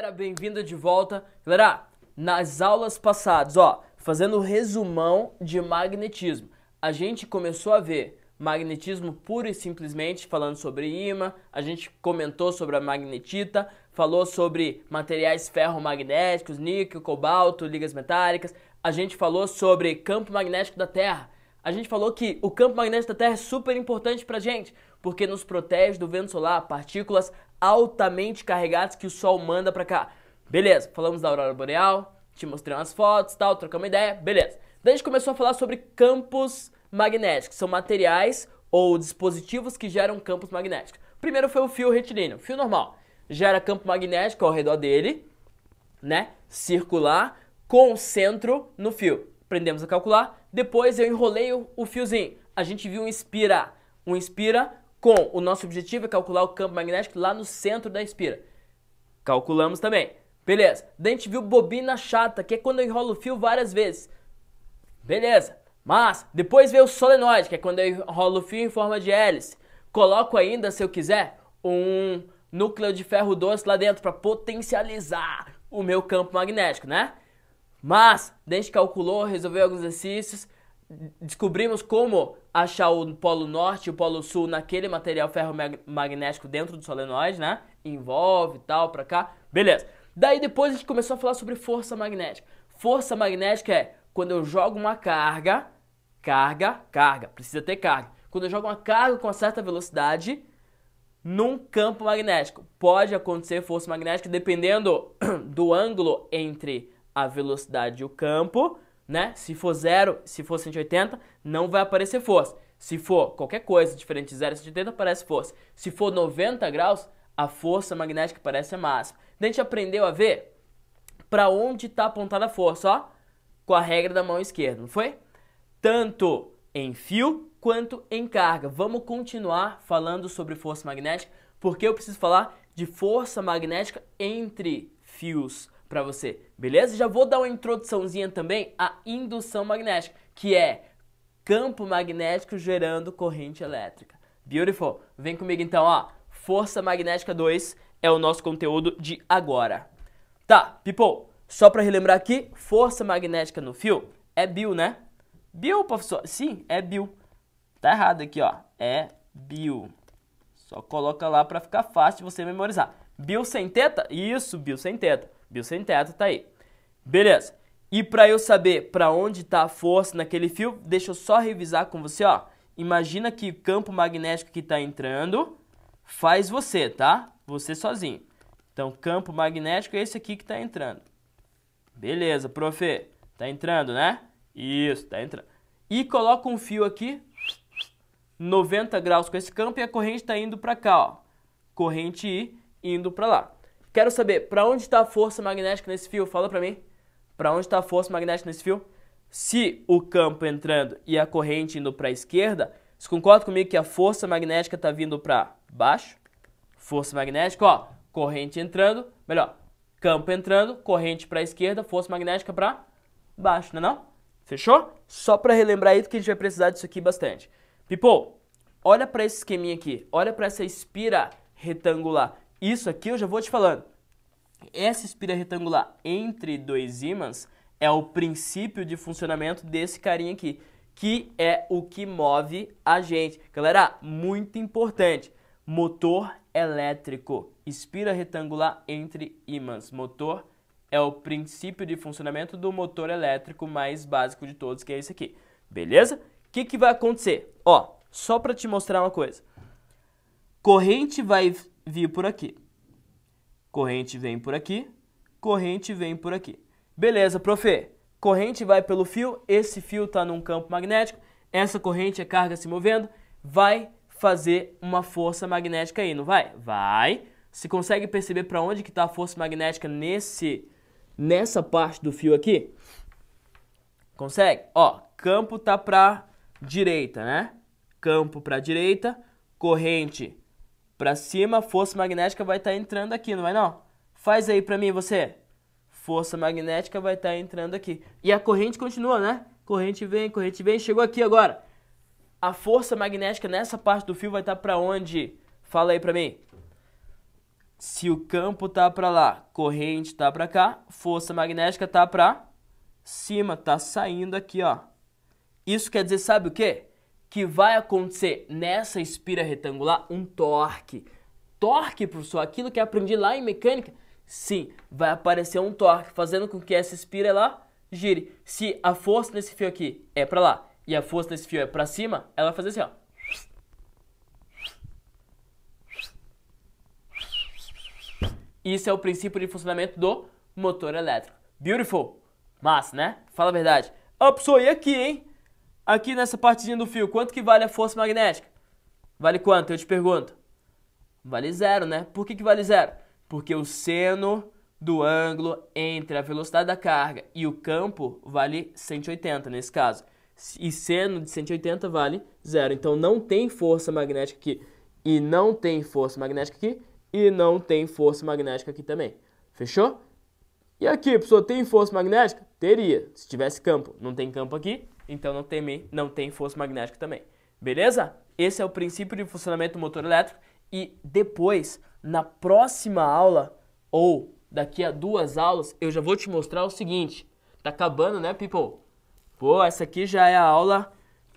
galera, bem-vindo de volta. Galera, nas aulas passadas, fazendo o resumão de magnetismo, a gente começou a ver magnetismo puro e simplesmente falando sobre ímã, a gente comentou sobre a magnetita, falou sobre materiais ferromagnéticos, níquel, cobalto, ligas metálicas, a gente falou sobre campo magnético da Terra. A gente falou que o campo magnético da Terra é super importante pra gente, porque nos protege do vento solar, partículas altamente carregadas que o Sol manda pra cá. Beleza, falamos da aurora boreal, te mostrei umas fotos, tal, trocamos uma ideia, beleza. Daí a gente começou a falar sobre campos magnéticos, são materiais ou dispositivos que geram campos magnéticos. Primeiro foi o fio retilíneo, fio normal, gera campo magnético ao redor dele, né, circular, com o centro no fio. Aprendemos a calcular, depois eu enrolei o fiozinho, a gente viu um espira com o nosso objetivo é calcular o campo magnético lá no centro da espira. Calculamos também. Beleza. Daí a gente viu bobina chata, que é quando eu enrolo o fio várias vezes. Beleza. Mas depois veio o solenoide, que é quando eu enrolo o fio em forma de hélice. Coloco ainda, se eu quiser, um núcleo de ferro doce lá dentro para potencializar o meu campo magnético, né? Mas, daí a gente calculou, resolveu alguns exercícios, descobrimos como achar o polo norte e o polo sul naquele material ferromagnético dentro do solenoide, né? Envolve e tal, pra cá. Beleza. Daí depois a gente começou a falar sobre força magnética. Força magnética é quando eu jogo uma carga, precisa ter carga. Quando eu jogo uma carga com uma certa velocidade num campo magnético. Pode acontecer força magnética dependendo do ângulo entre a velocidade e o campo, né? Se for 0, se for 180, não vai aparecer força. Se for qualquer coisa diferente de 0 a 180, aparece força. Se for 90 graus, a força magnética aparece a máxima. Daí a gente aprendeu a ver para onde está apontada a força, ó, com a regra da mão esquerda, não foi? Tanto em fio quanto em carga. Vamos continuar falando sobre força magnética, porque eu preciso falar de força magnética entre fios para você, beleza? Já vou dar uma introduçãozinha também à indução magnética, que é campo magnético gerando corrente elétrica. Beautiful! Vem comigo então, ó. Força magnética 2 é o nosso conteúdo de agora. Tá, people, só para relembrar aqui, força magnética no fio é Bill, né? Bill, professor? Sim, é Bill. Tá errado aqui, ó. É Bill. Só coloca lá para ficar fácil de você memorizar. Bill sem teta? Isso, Bill sem teta. Bill sem teta tá aí. Beleza. E para eu saber para onde está a força naquele fio, deixa eu só revisar com você, ó. Imagina que o campo magnético que está entrando faz você, tá? Você sozinho. Então, campo magnético é esse aqui que está entrando. Beleza, prof. Tá entrando, né? Isso, tá entrando. E coloca um fio aqui, 90 graus com esse campo e a corrente está indo para cá, ó. Corrente I indo para lá. Quero saber, para onde está a força magnética nesse fio? Fala para mim. Para onde está a força magnética nesse fio? Se o campo entrando e a corrente indo para a esquerda, você concorda comigo que a força magnética está vindo para baixo? Força magnética, ó, corrente entrando, melhor, campo entrando, corrente para a esquerda, força magnética para baixo, não é não? Fechou? Só para relembrar aí que a gente vai precisar disso aqui bastante. People, olha para esse esqueminha aqui, olha para essa espira retangular. Isso aqui eu já vou te falando. Essa espira retangular entre dois ímãs é o princípio de funcionamento desse carinha aqui, que é o que move a gente. Galera, muito importante. Motor elétrico. Espira retangular entre ímãs. Motor é o princípio de funcionamento do motor elétrico mais básico de todos, que é esse aqui. Beleza? O que vai acontecer? Ó, só para te mostrar uma coisa. Corrente vai vir por aqui. Corrente vem por aqui. Corrente vem por aqui. Beleza, prof. Corrente vai pelo fio. Esse fio está num campo magnético. Essa corrente é carga se movendo. Vai fazer uma força magnética aí, não vai? Vai. Você consegue perceber para onde que está a força magnética nessa parte do fio aqui? Consegue? Ó, campo tá para direita, né? Campo para direita. Corrente para cima, força magnética vai estar entrando aqui, não vai não? Faz aí para mim você. Força magnética vai estar entrando aqui. E a corrente continua, né? Corrente vem, chegou aqui agora. A força magnética nessa parte do fio vai estar para onde? Fala aí para mim. Se o campo tá para lá, corrente tá para cá, força magnética tá para cima, tá saindo aqui, ó. Isso quer dizer, sabe o quê? Que vai acontecer nessa espira retangular um torque. Torque, professor, aquilo que aprendi lá em mecânica? Sim, vai aparecer um torque, fazendo com que essa espira lá gire. Se a força nesse fio aqui é para lá e a força nesse fio é para cima, ela vai fazer assim, ó. Isso é o princípio de funcionamento do motor elétrico. Beautiful! Massa, né? Fala a verdade. Ah, professor, e aqui, hein? Aqui nessa partezinha do fio, quanto que vale a força magnética? Vale quanto? Eu te pergunto. Vale zero, né? Por que vale zero? Porque o seno do ângulo entre a velocidade da carga e o campo vale 180 nesse caso. E seno de 180 vale zero. Então não tem força magnética aqui. E não tem força magnética aqui. E não tem força magnética aqui também. Fechou? E aqui, professor, tem força magnética? Teria, se tivesse campo. Não tem campo aqui, então não tem força magnética também. Beleza? Esse é o princípio de funcionamento do motor elétrico. E depois, na próxima aula, ou daqui a 2 aulas, eu já vou te mostrar o seguinte. Tá acabando, né, people? Pô, essa aqui já é a aula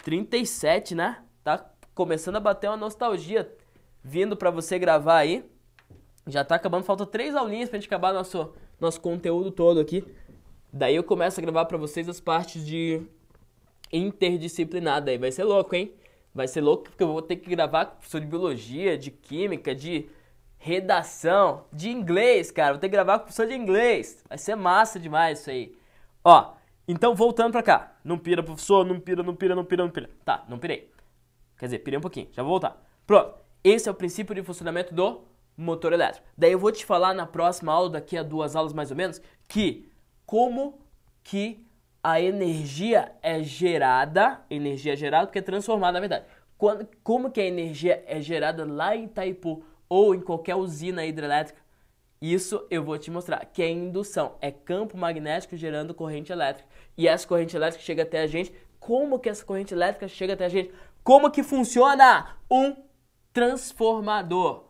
37, né? Tá começando a bater uma nostalgia vindo pra você gravar aí. Já tá acabando, falta 3 aulinhas pra gente acabar nosso conteúdo todo aqui. Daí eu começo a gravar pra vocês as partes de interdisciplinar. Daí vai ser louco, hein? Vai ser louco porque eu vou ter que gravar com professor de biologia, de química, de redação, de inglês, cara. Vou ter que gravar com professor de inglês. Vai ser massa demais isso aí. Ó, então voltando pra cá. Não pira, professor, não pira. Tá, não pirei. Quer dizer, pirei um pouquinho, já vou voltar. Pronto, esse é o princípio de funcionamento do motor elétrico. Daí eu vou te falar na próxima aula, daqui a 2 aulas mais ou menos, que como que a energia é gerada porque é transformada na verdade. Como que a energia é gerada lá em Itaipu ou em qualquer usina hidrelétrica? Isso eu vou te mostrar, que é indução, é campo magnético gerando corrente elétrica. E essa corrente elétrica chega até a gente. Como que essa corrente elétrica chega até a gente? Como que funciona um transformador?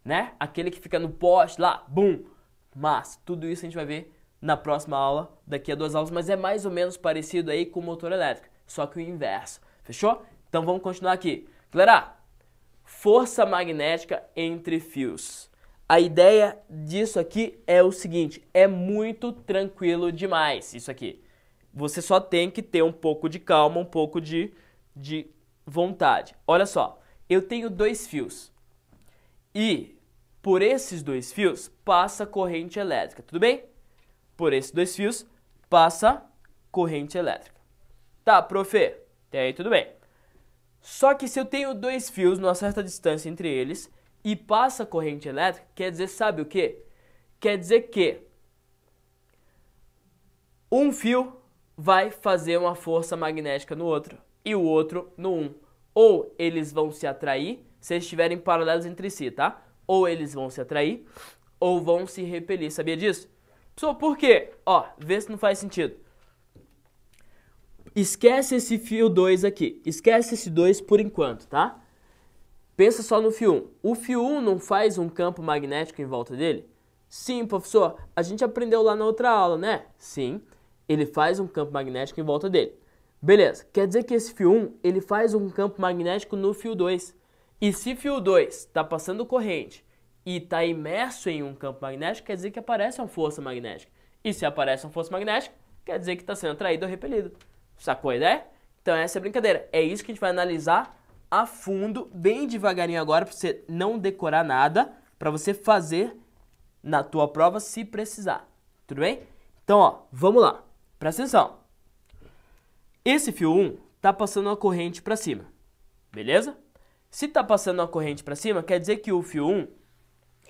Né? Aquele que fica no poste lá, bum! Mas tudo isso a gente vai ver na próxima aula, daqui a 2 aulas, mas é mais ou menos parecido aí com o motor elétrico, só que o inverso, fechou? Então vamos continuar aqui. Galera, força magnética entre fios. A ideia disso aqui é o seguinte, é muito tranquilo demais isso aqui. Você só tem que ter um pouco de calma, um pouco de vontade. Olha só, eu tenho 2 fios. E por esses 2 fios passa corrente elétrica, tudo bem? Por esses 2 fios passa corrente elétrica. Tá, prof, até aí tudo bem. Só que se eu tenho 2 fios numa certa distância entre eles e passa corrente elétrica, quer dizer, sabe o quê? Quer dizer que um fio vai fazer uma força magnética no outro e o outro no um. Ou eles vão se atrair, se eles estiverem paralelos entre si, tá? Ou eles vão se atrair, ou vão se repelir. Sabia disso? Pessoal, por quê? Ó, vê se não faz sentido. Esquece esse fio 2 aqui. Esquece esse 2 por enquanto, tá? Pensa só no fio 1. O fio 1 não faz um campo magnético em volta dele? Sim, professor. A gente aprendeu lá na outra aula, né? Sim, ele faz um campo magnético em volta dele. Beleza, quer dizer que esse fio 1, ele faz um campo magnético no fio 2. E se fio 2 está passando corrente e está imerso em um campo magnético, quer dizer que aparece uma força magnética. E se aparece uma força magnética, quer dizer que está sendo atraído ou repelido. Sacou a ideia? Então essa é a brincadeira. É isso que a gente vai analisar a fundo, bem devagarinho agora, para você não decorar nada, para você fazer na tua prova se precisar. Tudo bem? Então, ó, vamos lá. Presta atenção. Esse fio 1 está passando uma corrente para cima. Beleza? Se está passando uma corrente para cima, quer dizer que o fio 1,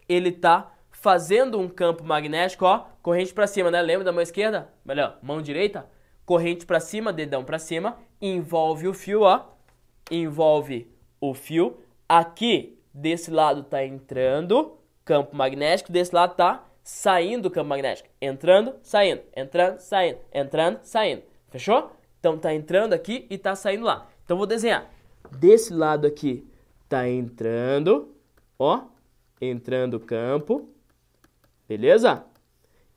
ele está fazendo um campo magnético, ó, corrente para cima, né? Lembra da mão esquerda? Melhor, mão direita, corrente para cima, dedão para cima, envolve o fio, ó, envolve o fio. Aqui, desse lado tá entrando campo magnético, desse lado tá saindo campo magnético. Entrando, saindo, entrando, saindo, entrando, saindo. Fechou? Então tá entrando aqui e tá saindo lá. Então vou desenhar. Desse lado aqui tá entrando, ó, entrando campo, beleza?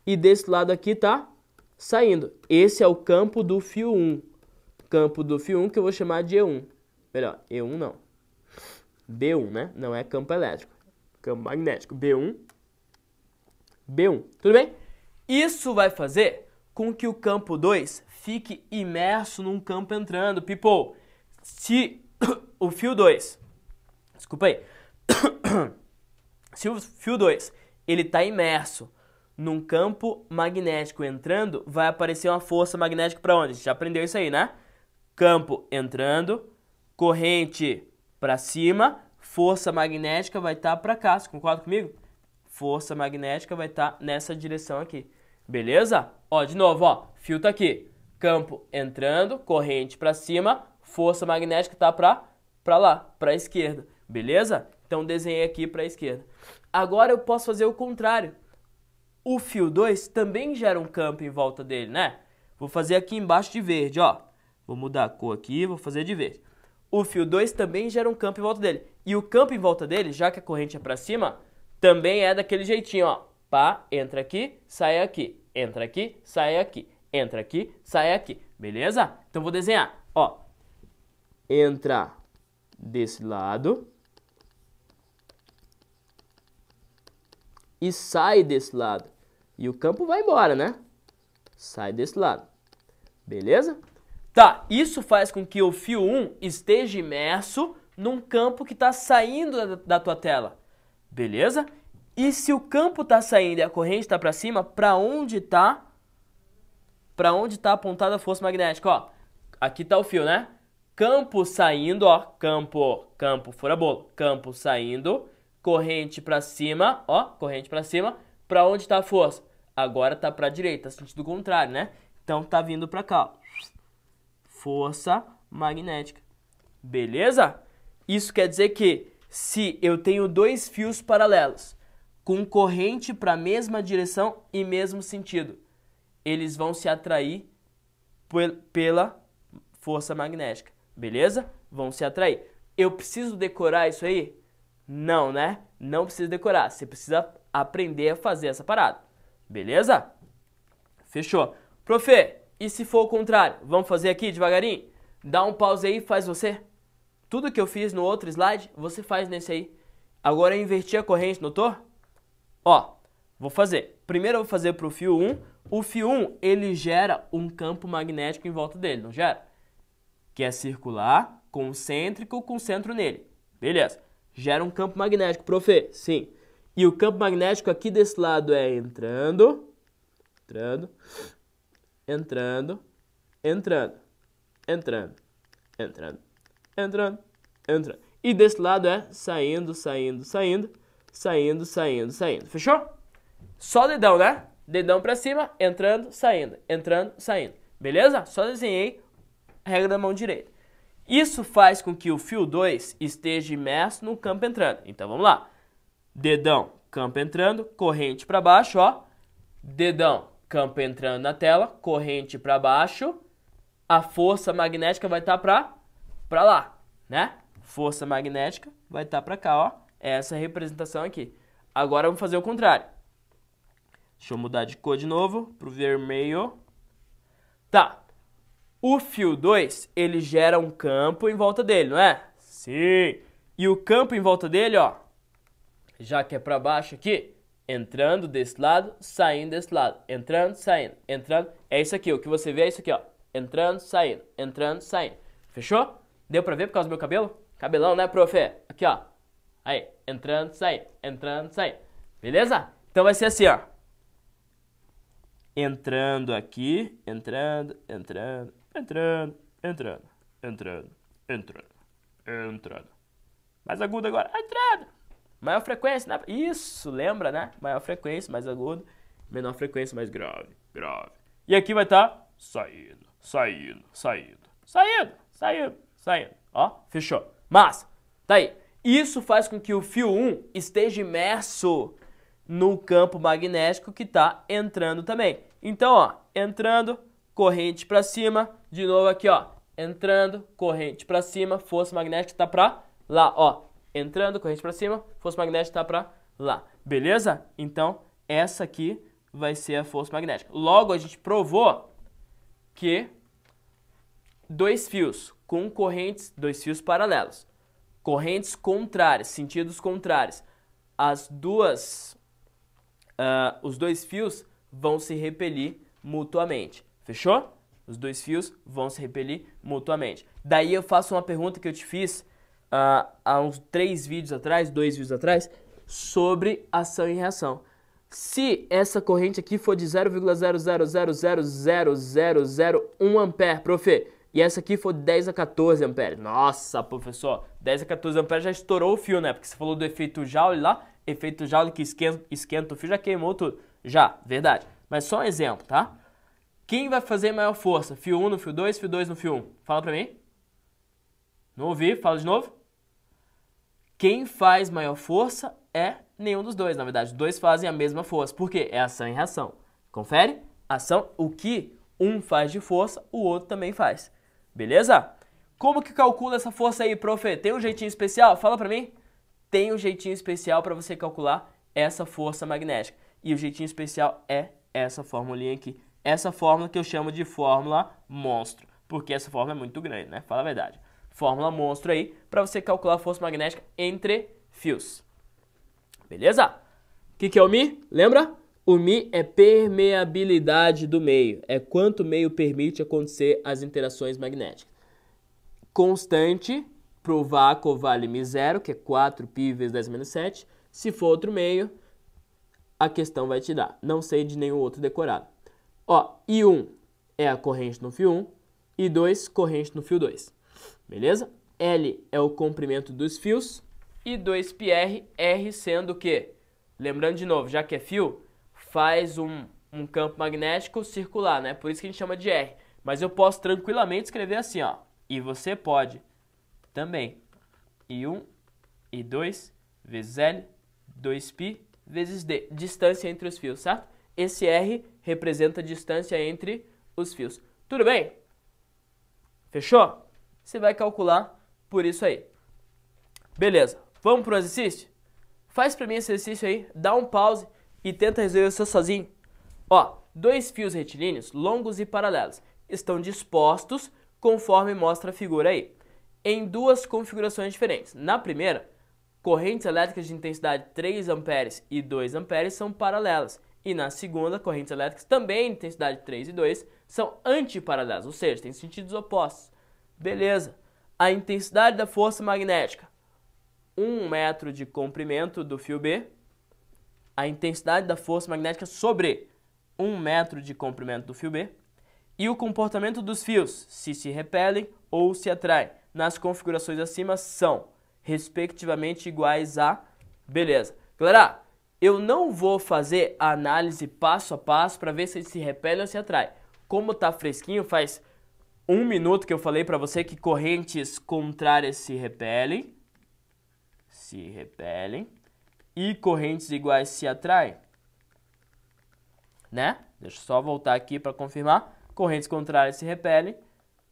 E desse lado aqui tá saindo. Esse é o campo do fio 1. Campo do fio 1 que eu vou chamar de E1. Melhor, E1 não. B1, né? Não é campo elétrico. Campo magnético. B1. B1. Tudo bem? Isso vai fazer com que o campo 2 fique imerso num campo entrando. People, se o fio 2... Desculpa aí. Se o fio 2 ele está imerso num campo magnético entrando, vai aparecer uma força magnética para onde? A gente já aprendeu isso aí, né? Campo entrando, corrente para cima, força magnética vai estar para cá. Você concorda comigo? Força magnética vai estar nessa direção aqui. Beleza? Ó, de novo, ó, fio tá aqui. Campo entrando, corrente para cima, força magnética tá para lá, para a esquerda. Beleza? Então desenhei aqui para a esquerda. Agora eu posso fazer o contrário. O fio 2 também gera um campo em volta dele, né? Vou fazer aqui embaixo de verde, ó. Vou mudar a cor aqui, vou fazer de verde. O fio 2 também gera um campo em volta dele. E o campo em volta dele, já que a corrente é para cima, também é daquele jeitinho, ó. Pá, entra aqui, sai aqui. Entra aqui, sai aqui. Entra aqui, sai aqui. Beleza? Então vou desenhar, ó. Entra desse lado. E sai desse lado. E o campo vai embora, né? Sai desse lado. Beleza? Tá, isso faz com que o fio 1 esteja imerso num campo que está saindo da tua tela. Beleza? E se o campo está saindo e a corrente está para cima, para onde está apontada a força magnética? Ó, aqui está o fio, né? Campo saindo, ó, campo fora bolo. Campo saindo, corrente para cima, ó, corrente para cima. Para onde está a força? Agora está para a direita, sentido contrário, né? Então tá vindo para cá, ó. Força magnética. Beleza? Isso quer dizer que se eu tenho dois fios paralelos com corrente para a mesma direção e mesmo sentido, eles vão se atrair pela força magnética. Beleza? Vão se atrair. Eu preciso decorar isso aí? Não, né? Não precisa decorar. Você precisa aprender a fazer essa parada. Beleza? Fechou. Profe, e se for o contrário? Vamos fazer aqui devagarinho? Dá um pause aí e faz você. Tudo que eu fiz no outro slide, você faz nesse aí. Agora eu inverti a corrente, notou? Ó, vou fazer. Primeiro eu vou fazer para o fio 1. O fio 1, ele gera um campo magnético em volta dele, não gera? Que é circular, concêntrico, com centro nele. Beleza. Gera um campo magnético, profe. Sim. E o campo magnético aqui desse lado é entrando, entrando. E desse lado é saindo. Fechou? Só dedão, né? Dedão pra cima, entrando, saindo. Beleza? Só desenhei a regra da mão direita. Isso faz com que o fio 2 esteja imerso no campo entrando. Então vamos lá. Dedão, campo entrando, corrente para baixo, ó. Dedão, campo entrando na tela, corrente para baixo. A força magnética vai estar para lá, né? Força magnética vai estar para cá, ó. Essa representação aqui. Agora vamos fazer o contrário. Deixa eu mudar de cor de novo pro vermelho. Tá. O fio 2, ele gera um campo em volta dele, não é? Sim. E o campo em volta dele, ó, já que é para baixo aqui, entrando desse lado, saindo desse lado. Entrando, saindo, entrando. É isso aqui, o que você vê é isso aqui, ó. Entrando, saindo. Fechou? Deu pra ver por causa do meu cabelo? Cabelão, né, profe? Aqui, ó. Aí, entrando, saindo. Beleza? Então vai ser assim, ó. Entrando aqui, entrando. Mais agudo agora. Entrando. Maior frequência, né? Isso, lembra, né? Maior frequência, mais agudo. Menor frequência, mais grave. E aqui vai estar saindo. Ó, fechou. Mas, tá aí. Isso faz com que o fio 1 esteja imerso no campo magnético que está entrando também. Então, ó, entrando, corrente para cima. De novo aqui, ó. Entrando, corrente para cima. Força magnética está para lá, ó. Entrando, corrente para cima. Força magnética está lá. Beleza? Então, essa aqui vai ser a força magnética. Logo, a gente provou que dois fios com correntes, dois fios paralelos, correntes contrárias, sentidos contrários, os dois fios vão se repelir mutuamente. Fechou? Os dois fios vão se repelir mutuamente. Daí eu faço uma pergunta que eu te fiz há uns 2 vídeos atrás, sobre ação e reação. Se essa corrente aqui for de 0,000000001 ampere, prof, e essa aqui for de 10 a 14 amperes. Nossa, professor, 10 a 14 amperes já estourou o fio, né? Porque você falou do efeito Joule lá, efeito Joule que esquenta o fio, já queimou tudo. Já, verdade. Mas só um exemplo, tá? Quem vai fazer maior força? Fio 1 no fio 2, fio 2 no fio 1? Fala pra mim. Não ouvi, fala de novo. Quem faz maior força é nenhum dos dois, na verdade. Os dois fazem a mesma força. Por quê? É ação e reação. Confere? Ação, o que um faz de força, o outro também faz. Beleza? Como que calcula essa força aí, prof? Tem um jeitinho especial? Fala pra mim. Tem um jeitinho especial para você calcular essa força magnética. E o jeitinho especial é essa formulinha aqui. Essa fórmula que eu chamo de fórmula monstro. Porque essa fórmula é muito grande, né? Fala a verdade. Fórmula monstro aí para você calcular a força magnética entre fios. Beleza? O que é o μ? Lembra? O μ é permeabilidade do meio. É quanto o meio permite acontecer as interações magnéticas. Constante para o vácuo vale μ0, que é 4π vezes 10 menos 7. Se for outro meio, a questão vai te dar. Não sei de nenhum outro decorado. Ó, I1 é a corrente no fio 1, I2 corrente no fio 2. Beleza? L é o comprimento dos fios e 2πr, R sendo o quê? Lembrando de novo, já que é fio, faz um campo magnético circular, né? Por isso que a gente chama de R. Mas eu posso tranquilamente escrever assim, ó. E você pode também. I1, I2 vezes L, 2π vezes D. Distância entre os fios, certo? Esse R representa a distância entre os fios. Tudo bem? Fechou? Você vai calcular por isso aí. Beleza. Vamos para o exercício? Faz para mim esse exercício aí, dá um pause e tenta resolver você sozinho. Ó, dois fios retilíneos, longos e paralelos, estão dispostos conforme mostra a figura aí, em duas configurações diferentes. Na primeira, correntes elétricas de intensidade 3 amperes e 2 amperes são paralelas. E na segunda, correntes elétricas também de intensidade 3 e 2 são antiparalelas, ou seja, têm sentidos opostos. Beleza. A intensidade da força magnética, 1 metro de comprimento do fio B. A intensidade da força magnética sobre 1 metro de comprimento do fio B. E o comportamento dos fios, se repelem ou se atraem, nas configurações acima são, respectivamente, iguais a... Beleza. Galera, eu não vou fazer a análise passo a passo para ver se ele se repele ou se atrai. Como tá fresquinho, faz 1 minuto que eu falei para você que correntes contrárias se repelem, e correntes iguais se atraem, né? Deixa eu só voltar aqui para confirmar. Correntes contrárias se repelem,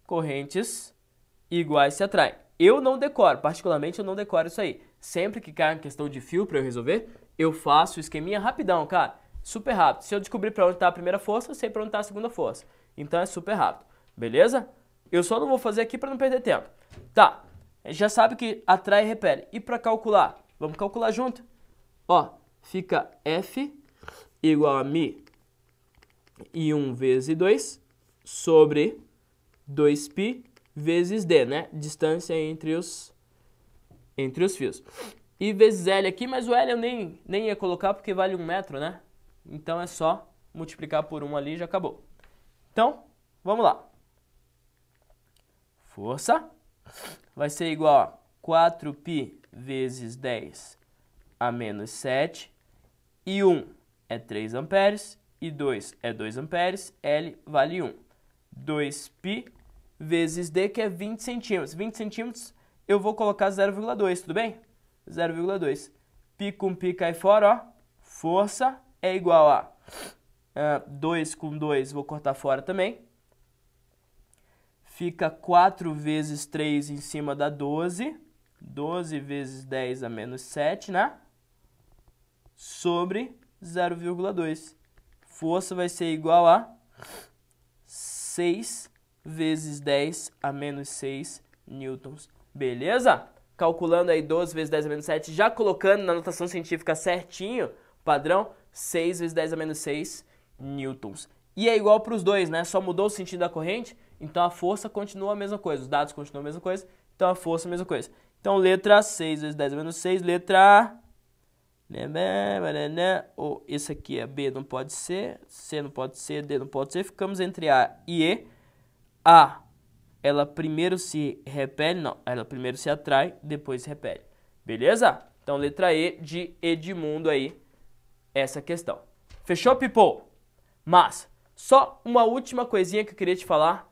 correntes iguais se atraem. Eu não decoro, particularmente eu não decoro isso aí. Sempre que cai uma questão de fio para eu resolver, eu faço o esqueminha rapidão, cara. Super rápido. Se eu descobrir para onde está a primeira força, eu sei para onde está a segunda força. Então é super rápido. Beleza? Eu só não vou fazer aqui para não perder tempo. Tá. Já sabe que atrai e repele. E para calcular? Vamos calcular junto. Ó, fica F igual a μ I1 vezes I2 sobre 2π vezes D, né? Distância entre os fios. E vezes L aqui, mas o L eu nem ia colocar porque vale 1 metro, né? Então é só multiplicar por 1 ali e já acabou. Então, vamos lá. Força vai ser igual a 4π vezes 10 a menos 7. E 1 é 3 amperes. E 2 é 2 amperes. L vale 1. 2π vezes D, que é 20 centímetros. 20 centímetros eu vou colocar 0,2, tudo bem? 0,2. Π com π cai fora, ó. Força é igual a 2 com 2, vou cortar fora também. Fica 4 vezes 3 em cima da 12. 12 vezes 10 a menos 7, né? sobre 0,2. Força vai ser igual a 6 vezes 10 a menos 6 newtons. Beleza? Calculando aí 12 vezes 10 a menos 7, já colocando na notação científica certinho, padrão, 6 vezes 10 a menos 6 newtons. E é igual para os dois, né? Só mudou o sentido da corrente, então a força continua a mesma coisa, os dados continuam a mesma coisa, então a força é a mesma coisa. Então letra A, 6 vezes 10 a menos 6, letra A. Ou esse aqui é B, não pode ser, C não pode ser, D não pode ser, ficamos entre A e E. A, ela primeiro se repele, não, ela primeiro se atrai, depois se repele. Beleza? Então letra E de Edmundo aí, essa questão. Fechou, people? Mas, só uma última coisinha que eu queria te falar.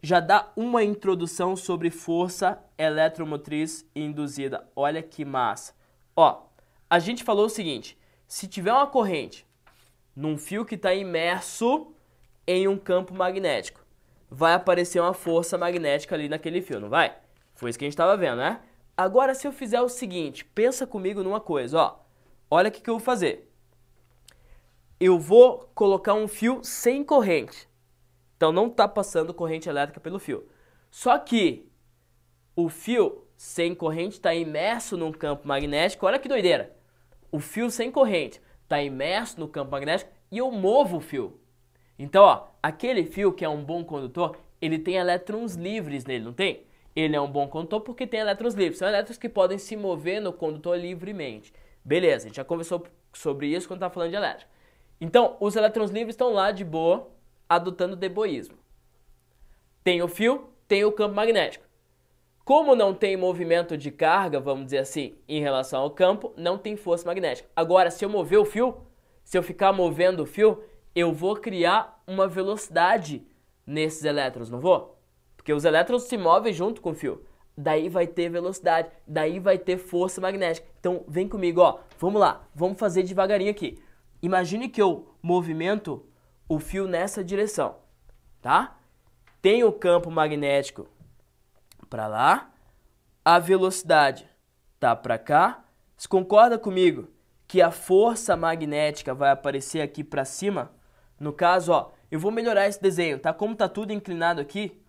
Já dá uma introdução sobre força eletromotriz induzida. Olha que massa. Ó, a gente falou o seguinte, se tiver uma corrente num fio que está imerso em um campo magnético, vai aparecer uma força magnética ali naquele fio, não vai? Foi isso que a gente estava vendo, né? Agora, se eu fizer o seguinte, pensa comigo numa coisa, ó. Olha o que eu vou fazer. Eu vou colocar um fio sem corrente. Então, não está passando corrente elétrica pelo fio. Só que o fio sem corrente está imerso num campo magnético. Olha que doideira. O fio sem corrente está imerso no campo magnético e eu movo o fio. Então, ó, aquele fio que é um bom condutor, ele tem elétrons livres nele, não tem? Ele é um bom condutor porque tem elétrons livres. São elétrons que podem se mover no condutor livremente. Beleza, a gente já conversou sobre isso quando estava falando de elétrica. Então, os elétrons livres estão lá de boa, adotando o deboísmo. Tem o fio, tem o campo magnético. Como não tem movimento de carga, vamos dizer assim, em relação ao campo, não tem força magnética. Agora, se eu mover o fio, se eu ficar movendo o fio, eu vou criar uma velocidade nesses elétrons, não vou? Porque os elétrons se movem junto com o fio. Daí vai ter velocidade, daí vai ter força magnética. Então, vem comigo, ó. Vamos lá, vamos fazer devagarinho aqui. Imagine que eu movimento o fio nessa direção, tá? Tem o campo magnético para lá, a velocidade tá para cá. Você concorda comigo que a força magnética vai aparecer aqui para cima? No caso, ó, eu vou melhorar esse desenho, tá? Como tá tudo inclinado aqui,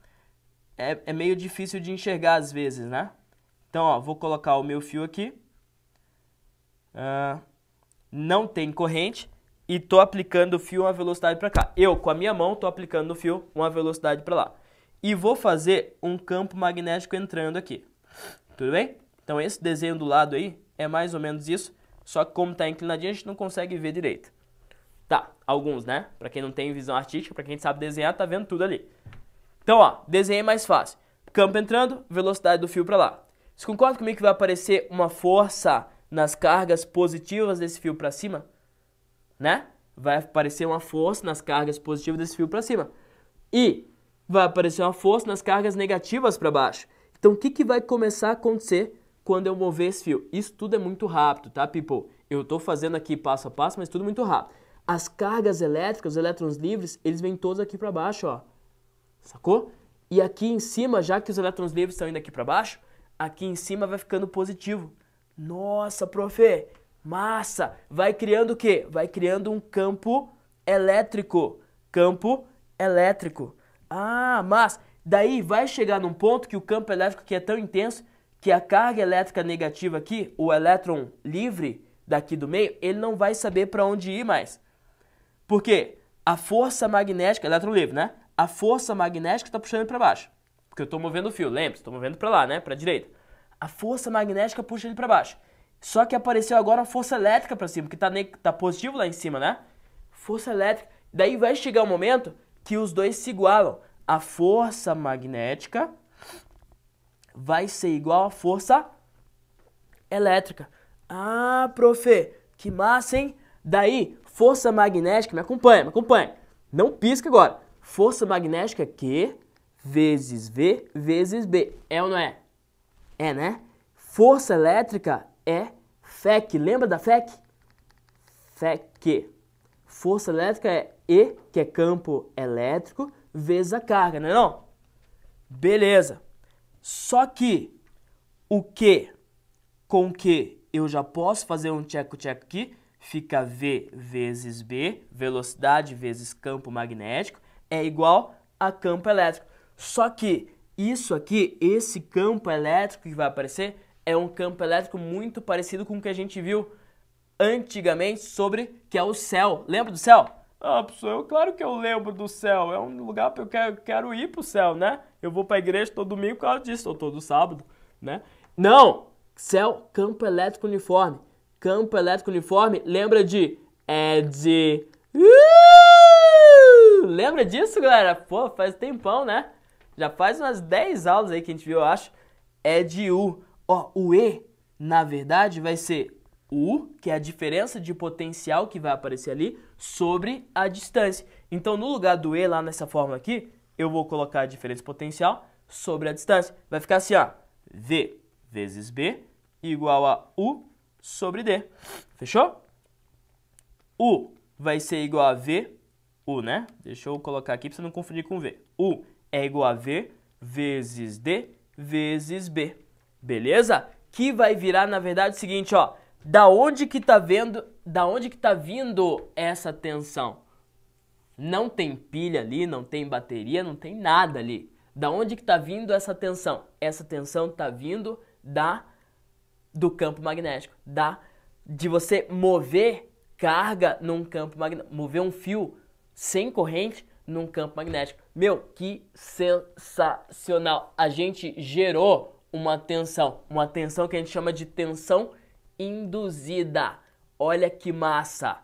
é meio difícil de enxergar às vezes, né? Então, ó, vou colocar o meu fio aqui. Não tem corrente e tô aplicando o fio uma velocidade para cá. Eu, com a minha mão, tô aplicando no fio uma velocidade para lá. E vou fazer um campo magnético entrando aqui. Tudo bem? Então esse desenho do lado aí é mais ou menos isso. Só que como está inclinadinho a gente não consegue ver direito. Tá, alguns, né? Para quem não tem visão artística, para quem sabe desenhar, tá vendo tudo ali. Então, ó, desenhei mais fácil. Campo entrando, velocidade do fio para lá. Você concorda comigo que vai aparecer uma força nas cargas positivas desse fio para cima? Né? Vai aparecer uma força nas cargas positivas desse fio para cima. E vai aparecer uma força nas cargas negativas para baixo. Então, o que vai começar a acontecer quando eu mover esse fio? Isso tudo é muito rápido, tá, people? Eu estou fazendo aqui passo a passo, mas tudo muito rápido. As cargas elétricas, os elétrons livres, eles vêm todos aqui para baixo, ó. Sacou? E aqui em cima, já que os elétrons livres estão indo aqui para baixo, aqui em cima vai ficando positivo. Nossa, profe, massa! Vai criando o quê? Vai criando um campo elétrico. Campo elétrico. Ah, mas daí vai chegar num ponto que o campo elétrico aqui é tão intenso que a carga elétrica negativa aqui, o elétron livre daqui do meio, ele não vai saber para onde ir mais. Por quê? A força magnética, elétron livre, né? A força magnética está puxando para baixo. Porque eu estou movendo o fio, lembra? Estou movendo para lá, né? Para a direita. A força magnética puxa ele para baixo. Só que apareceu agora uma força elétrica para cima, porque tá positivo lá em cima, né? Força elétrica. Daí vai chegar um momento que os dois se igualam. A força magnética vai ser igual à força elétrica. Ah, profe, que massa, hein? Daí, força magnética, me acompanha, me acompanha. Não pisca agora. Força magnética Q vezes V vezes B. É ou não é? É, né? Força elétrica é FEC. Lembra da FEC? FEC. Força elétrica é E, que é campo elétrico, vezes a carga, não é não? Beleza. Só que o Q com Q eu já posso fazer um tcheco-tcheco aqui. Fica V vezes B, velocidade vezes campo magnético, é igual a campo elétrico. Só que isso aqui, esse campo elétrico que vai aparecer, é um campo elétrico muito parecido com o que a gente viu antigamente sobre, que é o céu. Lembra do céu? Ah, professor, claro que eu lembro do céu. É um lugar que eu quero ir pro céu, né? Eu vou pra igreja todo domingo por causa disso, ou todo sábado, né? Não! Céu, campo elétrico uniforme. Campo elétrico uniforme, lembra de ED. Lembra disso, galera? Pô, faz tempão, né? Já faz umas 10 aulas aí que a gente viu, eu acho. EDU. Ó, o E, na verdade, vai ser U, que é a diferença de potencial que vai aparecer ali, sobre a distância. Então, no lugar do E, lá nessa fórmula aqui, eu vou colocar a diferença de potencial sobre a distância. Vai ficar assim, ó. V vezes B igual a U sobre D. Fechou? U vai ser igual a V, U, né? Deixa eu colocar aqui para você não confundir com V. U é igual a V vezes D vezes B. Beleza? Que vai virar, na verdade, o seguinte, ó. Da onde que tá vindo essa tensão? Não tem pilha ali, não tem bateria, não tem nada ali. Da onde que tá vindo essa tensão? Essa tensão tá vindo do campo magnético, de você mover carga num campo magnético, mover um fio sem corrente num campo magnético. Meu, que sensacional! A gente gerou uma tensão que a gente chama de tensão induzida. Olha que massa!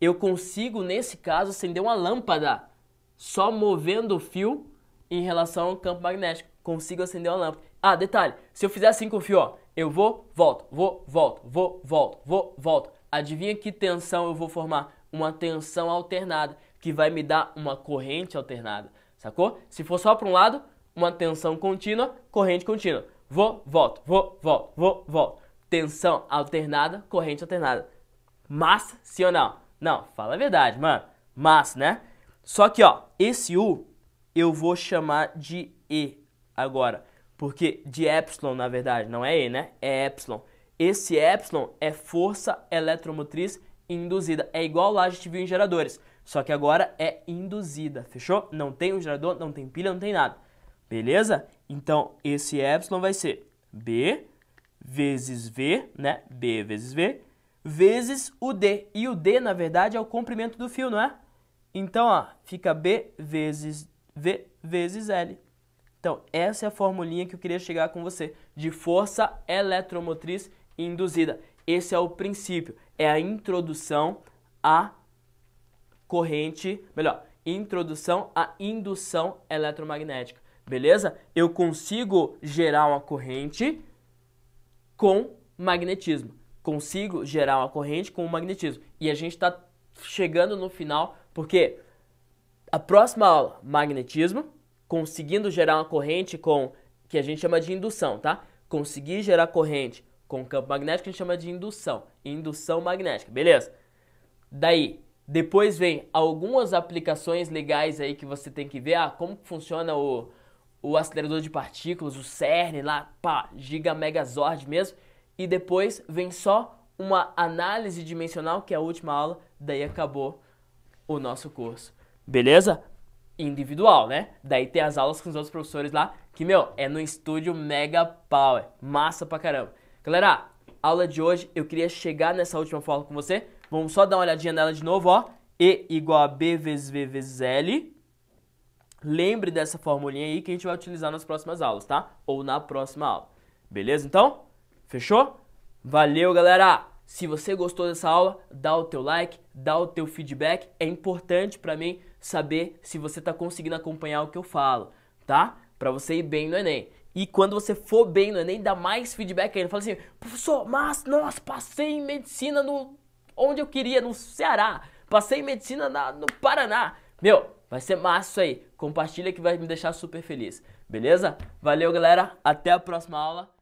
Eu consigo, nesse caso, acender uma lâmpada só movendo o fio em relação ao campo magnético. Consigo acender uma lâmpada. Ah, detalhe, se eu fizer assim com o fio, ó, eu vou, volto, vou, volto, vou, volto, vou, volto. Adivinha que tensão eu vou formar? Uma tensão alternada, que vai me dar uma corrente alternada, sacou? Se for só para um lado, uma tensão contínua, corrente contínua. Vou, volto, vou, volto, vou, volto. Tensão alternada, corrente alternada. Massa, sim ou não? Não, fala a verdade, mano. Massa, né? Só que, ó, esse U eu vou chamar de E agora. Porque de epsilon, na verdade, não é E, né? É epsilon. Esse epsilon é força eletromotriz induzida. É igual lá a gente viu em geradores. Só que agora é induzida, fechou? Não tem um gerador, não tem pilha, não tem nada. Beleza? Então, esse epsilon vai ser B vezes V, né? B vezes V, vezes o D. E o D, na verdade, é o comprimento do fio, não é? Então, ó, fica B vezes V vezes L. Então, essa é a formulinha que eu queria chegar com você, de força eletromotriz induzida. Esse é o princípio, é a introdução à corrente, melhor, introdução à indução eletromagnética, beleza? Eu consigo gerar uma corrente com magnetismo, consigo gerar uma corrente com magnetismo. E a gente está chegando no final, porque a próxima aula, magnetismo, conseguindo gerar uma corrente com, que a gente chama de indução, tá? Conseguir gerar corrente com campo magnético a gente chama de indução magnética, beleza? Daí, depois vem algumas aplicações legais aí que você tem que ver, como funciona o acelerador de partículas, o CERN lá, pá, Giga Megazord mesmo, e depois vem só uma análise dimensional, que é a última aula, daí acabou o nosso curso, beleza? Individual, né? Daí tem as aulas com os outros professores lá, que, meu, é no estúdio Mega Power. Massa pra caramba. Galera, aula de hoje, eu queria chegar nessa última fórmula com você. Vamos só dar uma olhadinha nela de novo, ó. E igual a B vezes V vezes L. Lembre dessa formulinha aí que a gente vai utilizar nas próximas aulas, tá? Ou na próxima aula. Beleza, então? Fechou? Valeu, galera! Se você gostou dessa aula, dá o teu like, dá o teu feedback. É importante pra mim saber se você tá conseguindo acompanhar o que eu falo, tá? Pra você ir bem no Enem. E quando você for bem no Enem, dá mais feedback ainda. Fala assim, professor, mas, nossa, passei em medicina onde eu queria, no Ceará. Passei em medicina no Paraná. Meu, vai ser massa isso aí. Compartilha que vai me deixar super feliz. Beleza? Valeu, galera. Até a próxima aula.